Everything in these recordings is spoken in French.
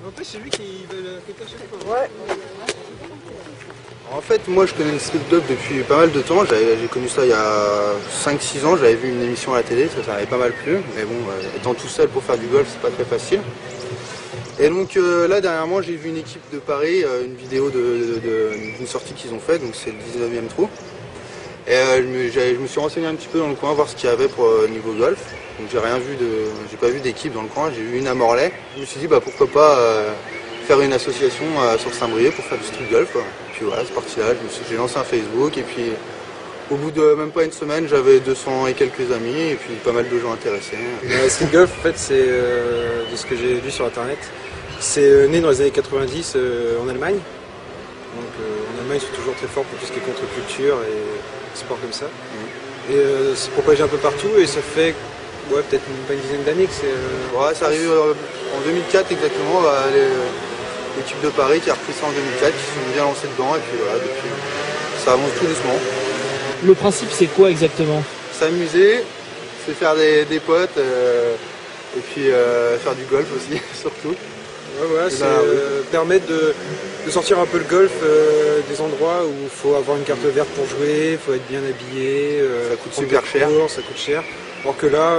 En fait, c'est lui qui veut le péter à chaque fois. Ouais. En fait, moi je connais le street golf depuis pas mal de temps. J'ai connu ça il y a 5-6 ans. J'avais vu une émission à la télé, ça m'avait pas mal plu. Mais bon, étant tout seul pour faire du golf, c'est pas très facile. Et donc là, dernièrement, j'ai vu une équipe de Paris, une vidéo d'une sortie qu'ils ont faite, donc c'est le 19e trou. Et je me suis renseigné un petit peu dans le coin, voir ce qu'il y avait pour niveau golf. Donc j'ai pas vu d'équipe dans le coin, j'ai vu une à Morlaix. Je me suis dit, bah pourquoi pas faire une association sur Saint-Brieuc pour faire du street golf, quoi. Et puis voilà, c'est parti là, j'ai lancé un Facebook, et puis au bout de même pas une semaine, j'avais 200 et quelques amis, et puis pas mal de gens intéressés. Le street golf, en fait, c'est de ce que j'ai vu sur internet. C'est né dans les années 90 en Allemagne. Donc en Allemagne, ils sont toujours très forts pour tout ce qui est contre-culture et sport comme ça. Et c'est propagé un peu partout, et ça fait peut-être pas une dizaine d'années que c'est... Ouais, ça arrive en 2004 exactement, l'équipe de Paris qui a repris ça en 2004, qui se sont bien lancés dedans, et puis voilà, depuis ça avance tout doucement. Le principe, c'est quoi exactement? S'amuser, se faire des potes, et puis faire du golf aussi, surtout. Ouais, voilà, c'est permettre de sortir un peu le golf des endroits où il faut avoir une carte verte pour jouer, il faut être bien habillé, ça coûte super cher. Ça coûte cher. Alors que là,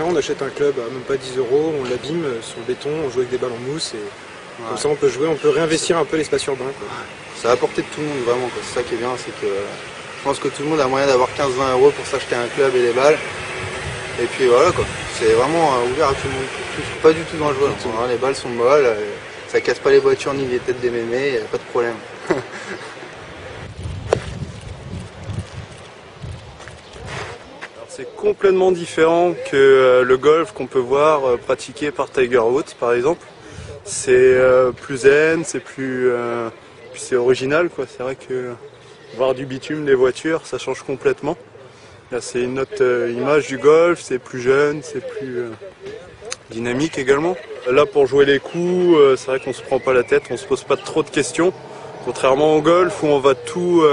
on achète un club à même pas 10 €, on l'abîme sur le béton, on joue avec des balles en mousse et comme ça on peut jouer, on peut réinvestir un peu l'espace urbain, quoi. C'est à la portée de tout le monde vraiment, quoi. C'est ça qui est bien, c'est que je pense que tout le monde a moyen d'avoir 15-20 € pour s'acheter un club et des balles. Et puis voilà quoi, c'est vraiment ouvert à tout le monde. Pas du tout dangereux, hein. Les balles sont molles, ça casse pas les voitures ni les têtes des mémés, y a pas de problème. C'est complètement différent que le golf qu'on peut voir pratiqué par Tiger Woods par exemple. C'est plus zen, c'est plus puis c'est original quoi. C'est vrai que voir du bitume, des voitures, ça change complètement. Là c'est une autre image du golf, c'est plus jeune, c'est plus dynamique également. Là pour jouer les coups, c'est vrai qu'on se prend pas la tête, on se pose pas trop de questions. Contrairement au golf où on va tout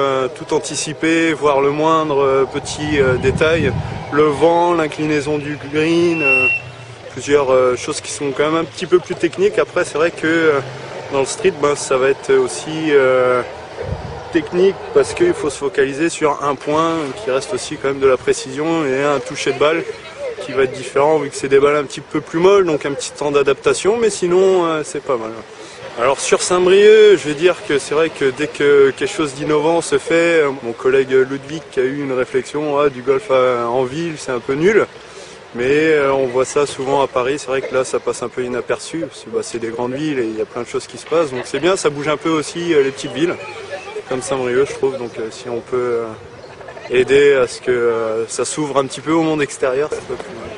anticiper, voir le moindre petit détail, le vent, l'inclinaison du green, plusieurs choses qui sont quand même un petit peu plus techniques. Après c'est vrai que dans le street, ça va être aussi technique parce qu'il faut se focaliser sur un point qui reste aussi quand même de la précision et un toucher de balle qui va être différent vu que c'est des balles un petit peu plus molles, donc un petit temps d'adaptation, mais sinon c'est pas mal. Alors sur Saint-Brieuc, je vais dire que c'est vrai que dès que quelque chose d'innovant se fait, mon collègue Ludwig qui a eu une réflexion, du golf en ville c'est un peu nul, mais on voit ça souvent à Paris, c'est vrai que là ça passe un peu inaperçu, parce que c'est des grandes villes et il y a plein de choses qui se passent, donc c'est bien, ça bouge un peu aussi les petites villes, comme Saint-Brieuc je trouve, donc si on peut aider à ce que ça s'ouvre un petit peu au monde extérieur, c'est pas plus mal.